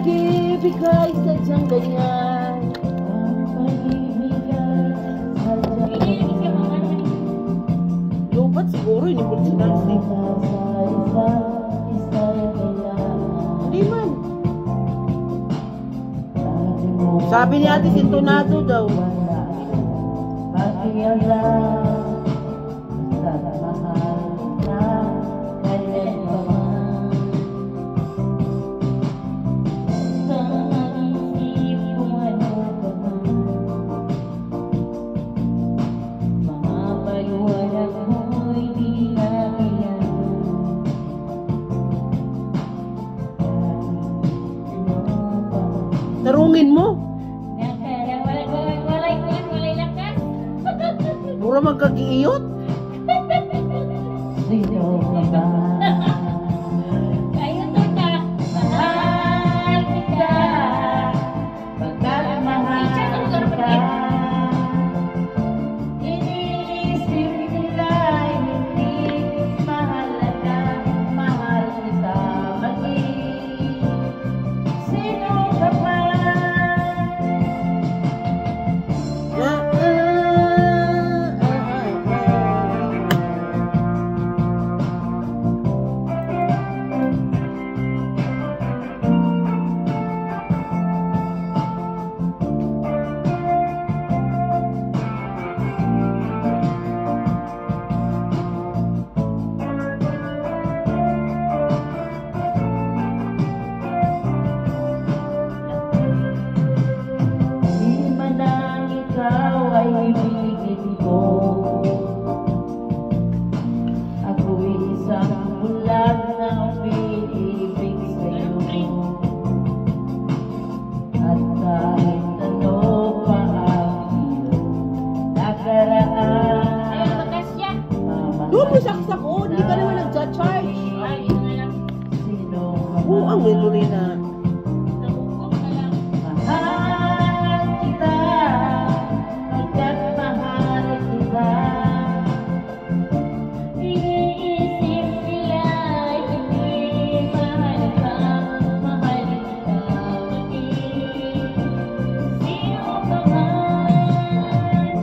pag-ibig ay sadyang ganyan. Ang pag-ibig ay sadyang ganyan. Lupat siguro, hindi ko sinasig. Hindi man. Sabi ni Ate Sintonado daw. Tugtugin mo. Walay lakas. Mura magkagiiyot. Sino ka ba? Kayo to ka. Mahal kita. Pagkakmahal kita. Iniisip nila hindi mahalaga. Mahal kita maging. Sino ka ba? Di man ang ikaw ay ibigin ko. Ako'y isang bulag na umiibig sa'yo. At kahit ano pa ang iyong nakaraan, Ayaw lakas yan. Bubusaksak ko. Hindi ka naman nagja-charge. Ay, yun na lang. Sino ka ba? Oo, ang memory na. Nahukom na lang. Mahal kita, pagkat mahal kita. Iniisip nila hindi mahal ka. Mahal kita maging. Sino ka man?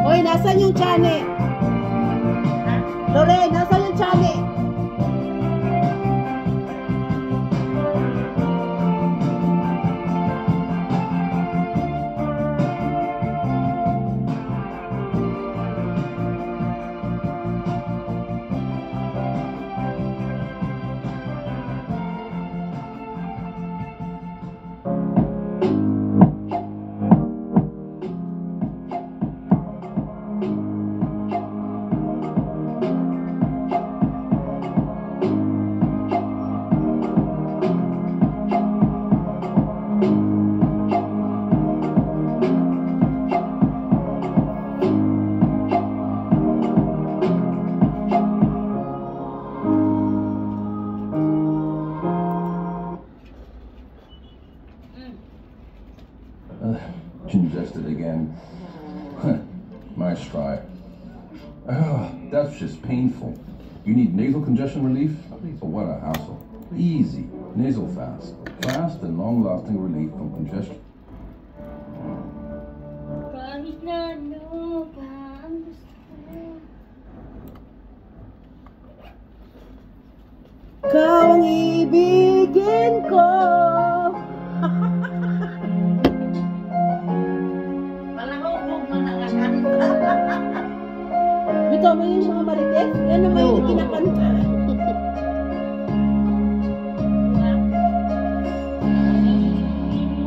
Hoy, nasan yung chane? Lore, nasan yung chane? Congested again. Nice try. That's just painful. You need nasal congestion relief? Oh, what a hassle. Easy. Nasal fast. Fast and long-lasting relief from congestion. Kahit na ano pa ang gusto ko. Ikaw ang ibigin ko. Malahubog mo na kakanta. Ito mo yung mga marites? Yan naman yung kinakanta.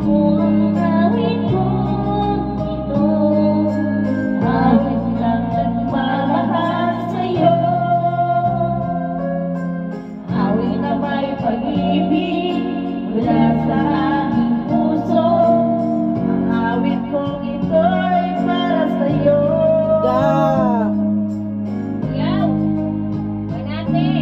Ang awit ko ito, awit lang nagmamahal sa'yo. Awit na may pag-ibig mula sa aking puso. Ang awit kong ito'y para sa'yo. Da. Yaw! Ba natin?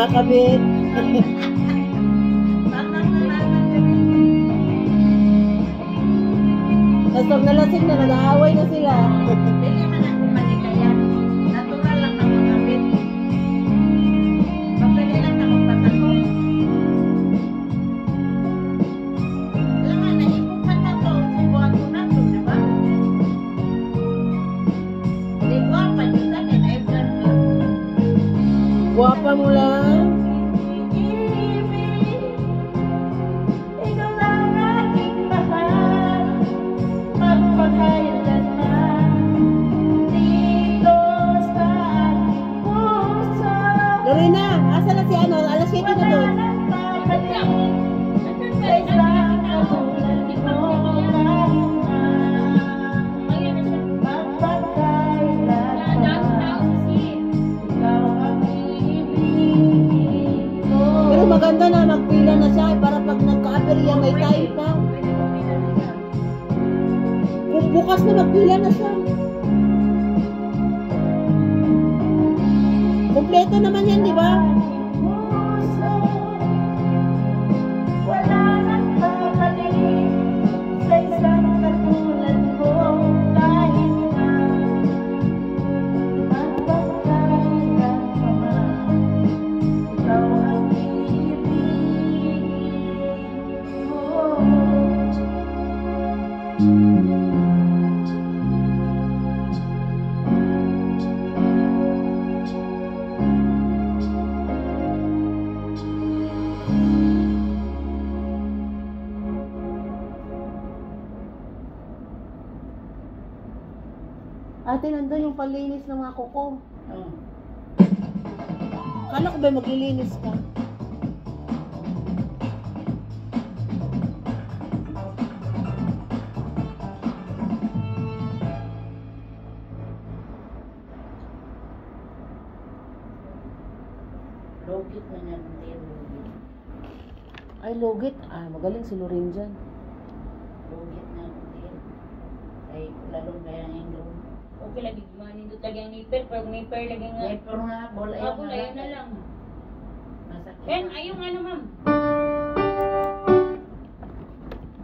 kakabit. Tapos pag nalasing na, nag-aaway na sila. Dili man ako manikayan. Natural lang na makabit. Pagkali lang na magpatakot. Alam nga, naipukan na to. Ibuhan ko na to, di ba? Hindi ko ang panita, kinaibuhan ko. Guwapa mo lang. Ikaw lang aking mahal. Magpakailanman dito sa aking puso. Lorena, asa na si ano? Alas 7 na doon. Pero maganda na, magpila na siya. Para pag nagka-aperya, may time pa. Kung bukas na, magpila na siya. Kompleto naman yan, di ba? Wala nang babalik sa isang katulad mo kahit na magpagkailan pa man. Ikaw ang ibigin ko. Ate, nandun yung palinis ng mga kuko. Oh. Kala ko ba maglilinis ka? Logit na niya ng logit. Ay, logit. Ah, magaling si Lorin dyan. Logit na ng ay lalong kaya ng log. Okay lagi manindot lagi ang nipper, pag nipper lagi nga. Ay, pero nga, bola Ako na yun na lang. Masakit. Ken, ayong ano ma'am.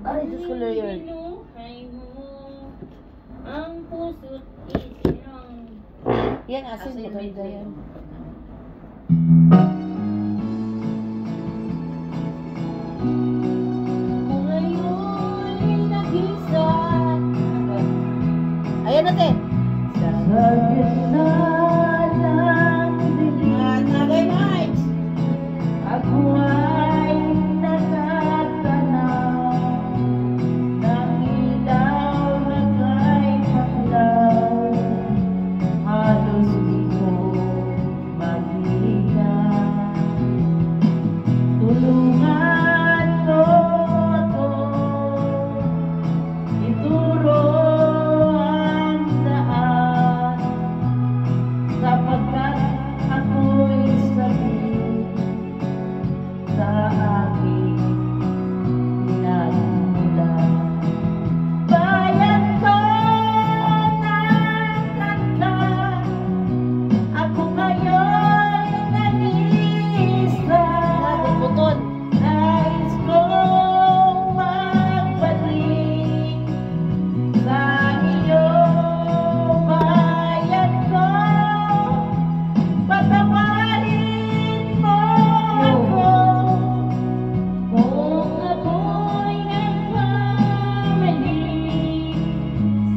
Ay, Diyos ko, Lord. Binuhay mo ang puso't isinang. Yan, asin. Maganda yan. Kung ngayon'y nag-isa. Ayan, ate. Sa gitna ng dilim, Nagay Mike. ako ay nakatanaw ng ilaw na kay paklaw. Halos di ko makita. Tulungan ko ako, ituro ang daan, sapagkat ako'y sabi sa aking pinagmulan. Bayan ko ng kanta, ako ngayon nag-iisa. Puton. Nais kong magbalik sa iyong bayan ko. Patawarin mo ako Kung ako'y nagkamali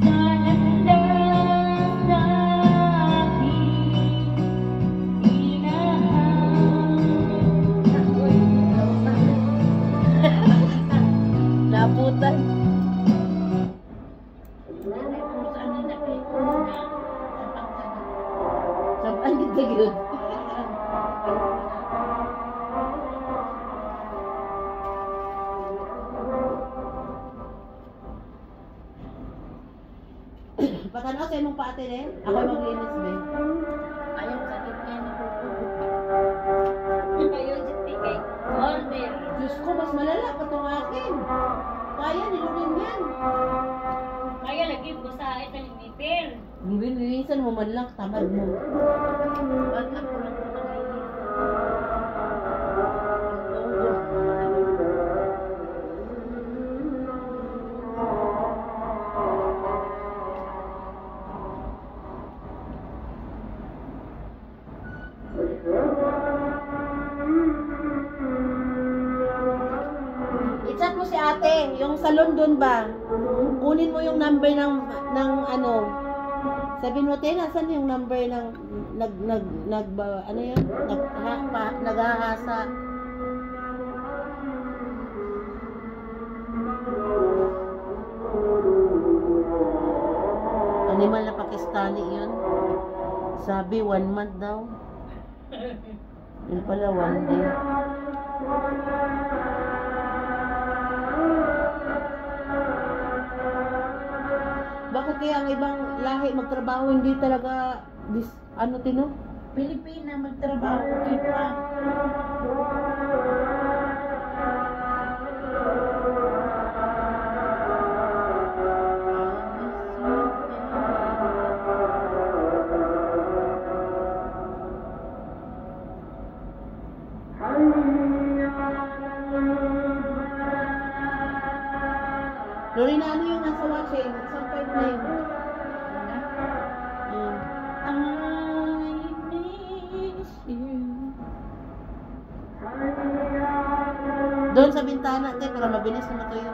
sa landas na aking Naputan. Sabaan kita yun. Patanaw sa imong paate rin. Ako maglinis ba? Ayaw sakit niya na Ayun, kay order. Diyos ko, mas malala pa itong akin. Kaya, nilunin yan. Kaya lagi ko sa ito ni nipper. Nilinisan mo man lang, tamad mo. Ba't ako lang ito naglinis? ate, yung sa London ba? Kunin mo yung number ng ano. Sabihin mo, te, nasan yung number ng ano yun? Naghahasa. Animal na Pakistani yun. Sabi, 1 month daw. Yun pala, 1 day. Bakit kaya ang ibang lahi magtrabaho hindi talaga ano tino? Pilipina magtrabaho kita. Lorena, ano yung nasa washing? Isang pipe na yun. I miss you. Doon sa bintana, te, pero mabilis na matuyo.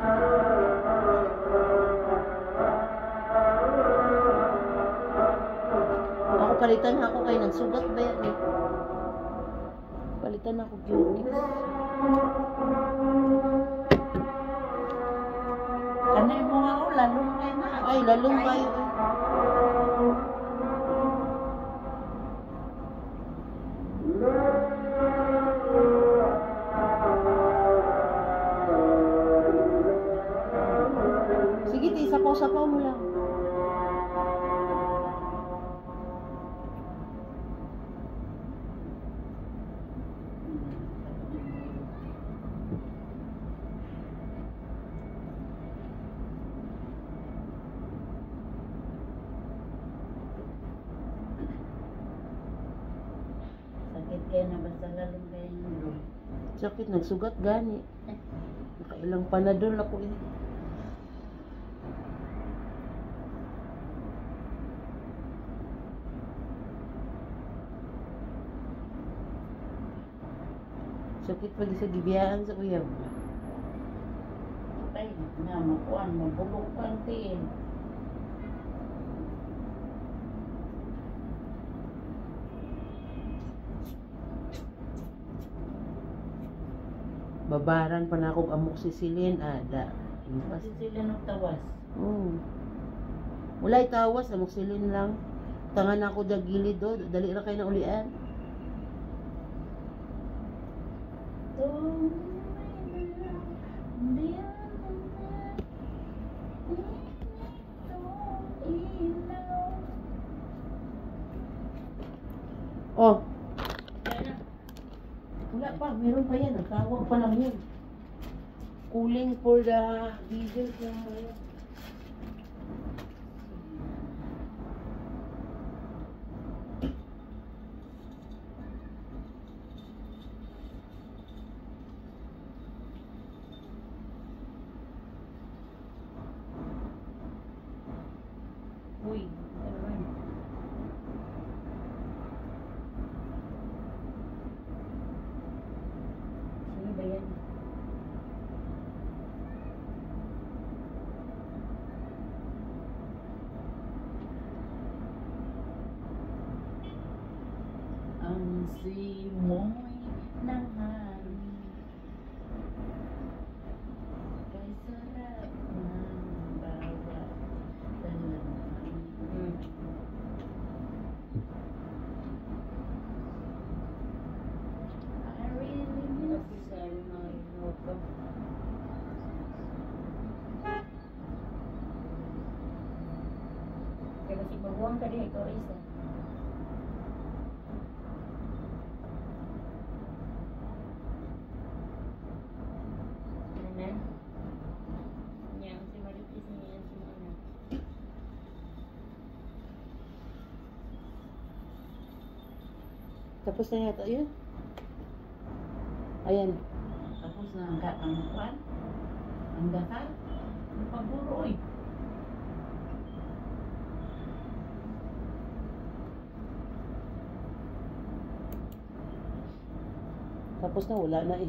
Ako palitan ako kay nagsugat ba yan eh. Palitan ako cuties. Kanay mo ako, lalong kayo na. Ay, lalong kayo eh. Sige, te, sapaw-sapaw mo lang. Sakit kayo na basta lalong kayo nyo. Sakit, nagsugat gani. Nakailang panadol ako eh. Sakit pag sa gibiyaan sa uyab. Ay, na, makuan, mabulok pa ang tiin. Babaran pa na akong amoxicillin, ada. Kasi sila nung tawas. Walay tawas, amoxicillin lang. Tangan ako dagilid do, dali ra kay na ulian. Oh. Wala pa, meron pa yan. Nagtawag pa lang yun. Cooling for the diesel lang ba yan? Uy, ayun. Sino ba yan? Ang simoy ng hangin kay sarap ng bawat dalaman. I really miss kaya masig magbuwang ka din ikaw isa. Amen. Yang si Maripis niya yan si Mona. Tapos na yata yun. Ayan. Tapos na ang kwan, ang gasal, ang paburoy. Tapos na, wala na eh.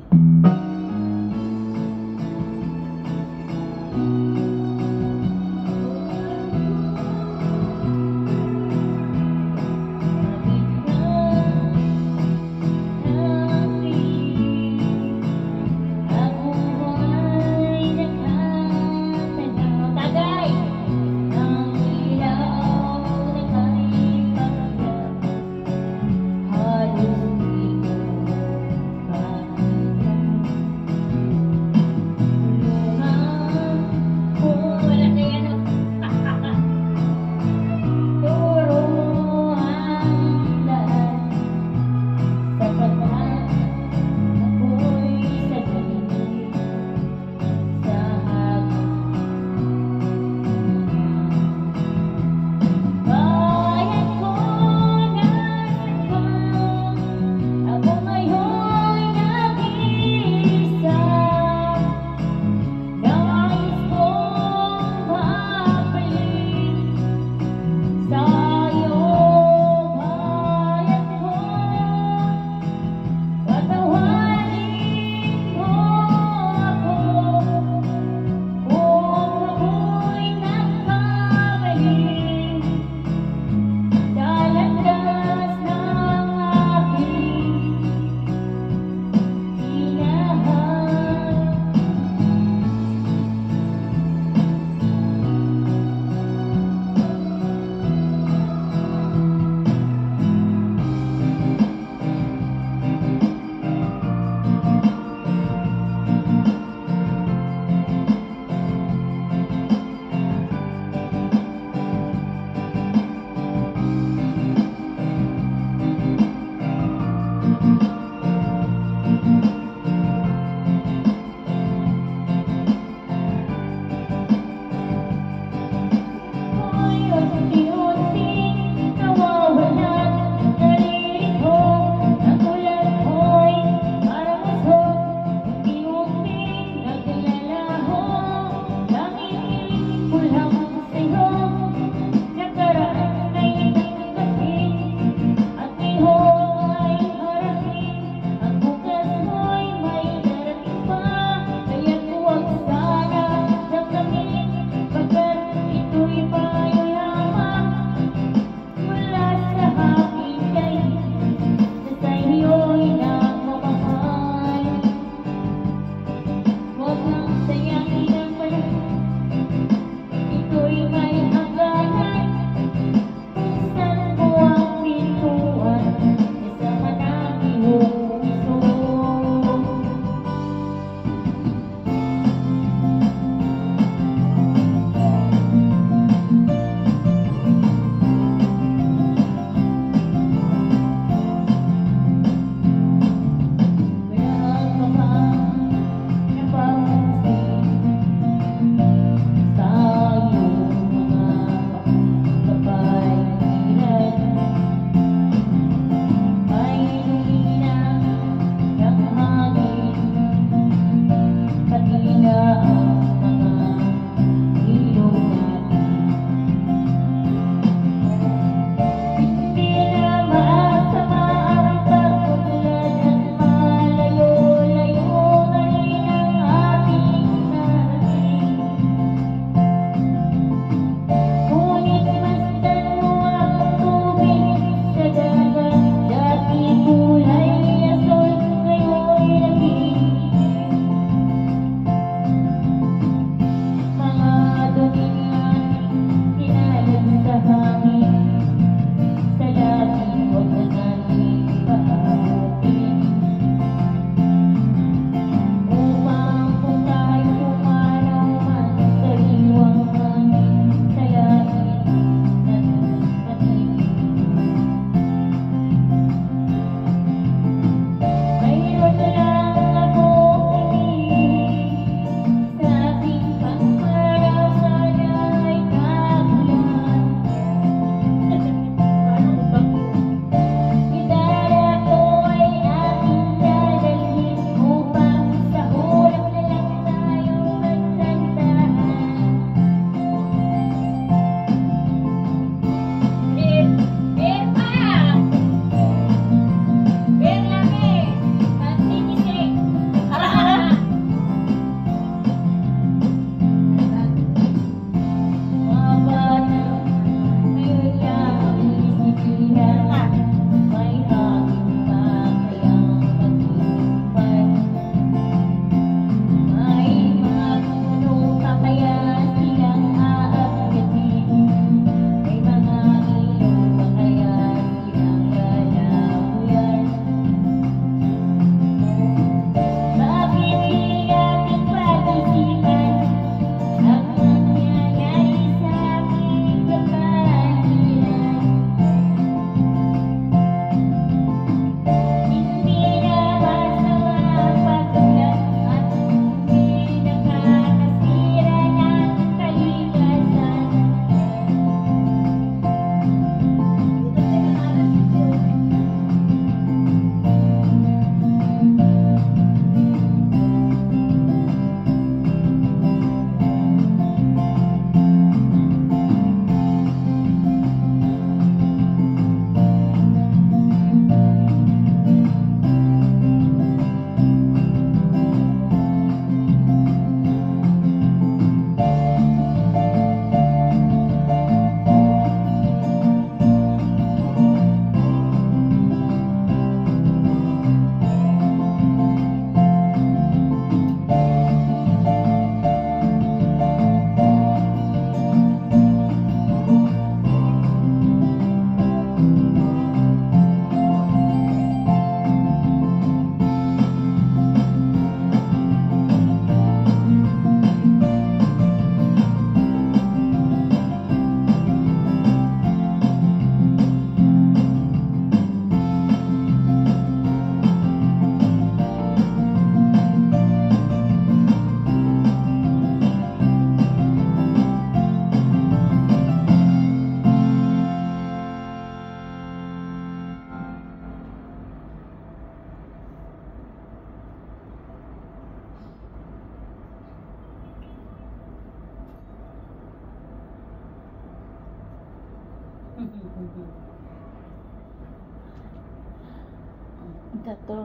Ito to.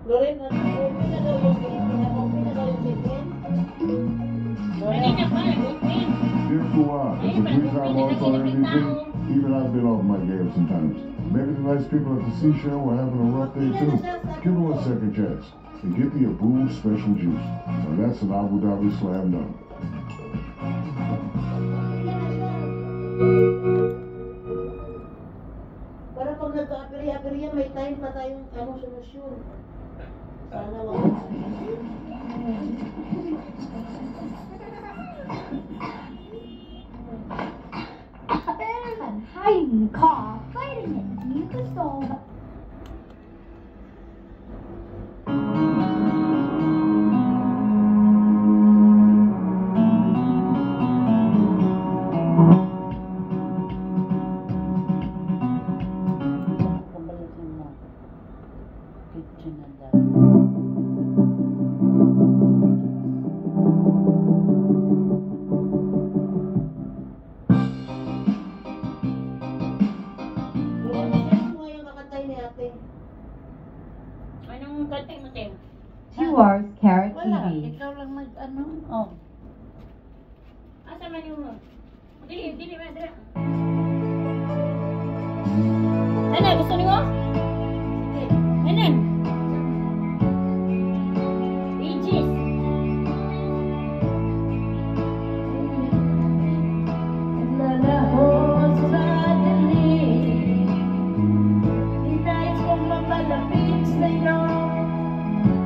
Loren, open na daw yung chicken. Open na daw yung chicken. Kanina pa, nag-open. Dear Fuad, it's a great time also on everything. Even I've been off my game sometimes. Maybe the nice people at the seashore were having a rough day too. Give them a second chance and get the Abu Special Juice. Now that's an Abu Dhabi slam dunk. Para pag nagka-apiri-apiri yan, may time pa tayong solusyon. Sana wala. Better than hiding the car, fighting it, you could solve it. Kabalikan mo. Kitchen na daw. Ano mo yung kakantay ni ate? Anong kantay mo, Tim? 2 hours, Carrot Wala, TV. ikaw lang oh. Asa man yung mo? Dili, madra. Ano, gusto niyo? Ano? Pages. Naglalahos sa dilim. Ninais kong mapalapit sa'yo.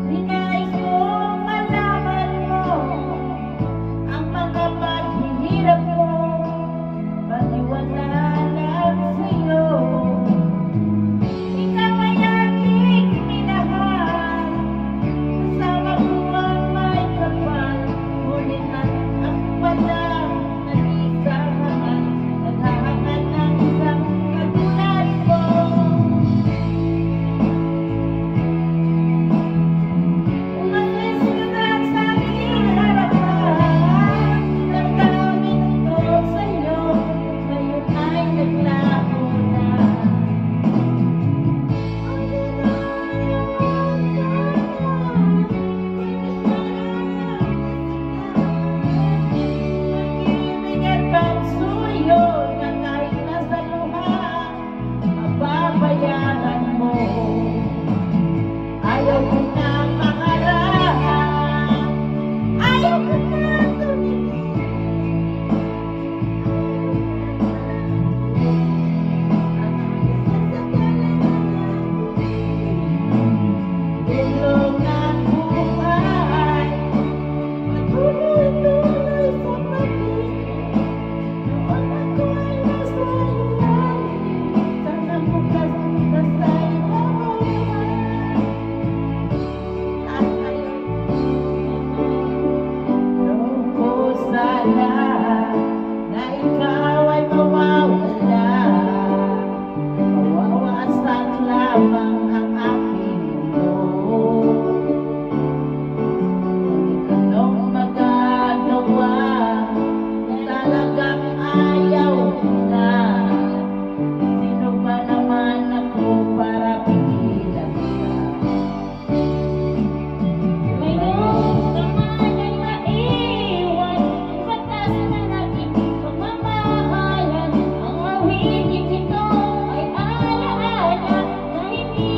Ninais kong malaman mo ang mga paghihirap ko. Paniwala lang sa'yo. Ikaw ay aking minahal. Kasama ko ang may kapal. Ngunit ako pala nag-isahan. Naghahangal ng isang katulad ko. Umalis ka na sa aking harapan. Damdamin ko sa'yo. Ngayon ay naglaho na. Pag-ibig at pagsuyo na kahit nasa luha, mababayaran mo. Ayaw ko na mangarap, ayaw ko na tumingin. Tulong ng buhay, patuloy-tuloy sa pag-ibig. Noon ako ay nasa ilalim, sana bukas nasa ilalim. At ngayon, noon ko sana na ikaw ay mawawala. Mawawasak lamang ang aking mundo. Ngunit anong magagawa kung talagang ayaw mo na? Sino ba naman ako para pigilan ka? Mayroon ka man ay maiwan, batas na naging pagmamahalan. Ang awitin ito ay alaala na hindi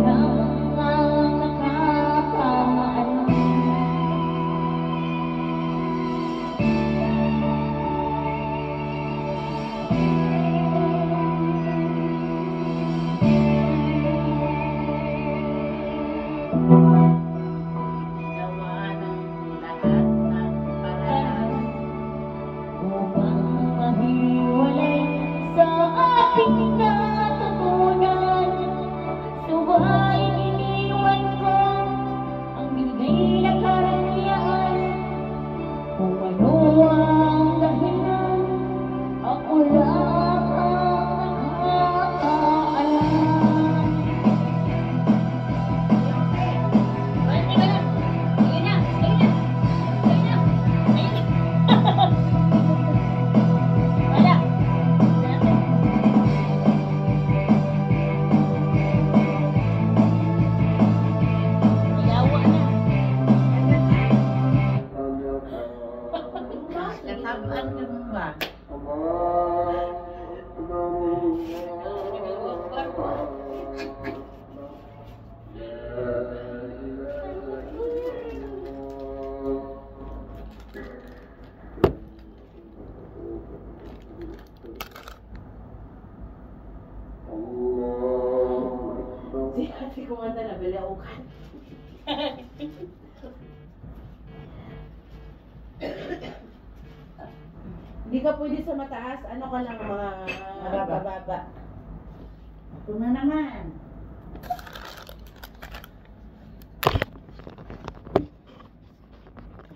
ang nakakaalam. Nawa ng lahat ng paraan. Upang mahiwalay sa ating natutunan, subalit iniwan ko ang binigay na karangyaan. Kung ano ang dahilan, ako lang ang nakakaalam. Ayun na! Ayun na! Ayun na! Ayun na! Ayun na! Wala! Yawa na! Natabaan ka mo ba? Si ate kumanta na bilaukan. Hindi ka pwede sa mataas, ano ka lang mga bababa. Ito na naman.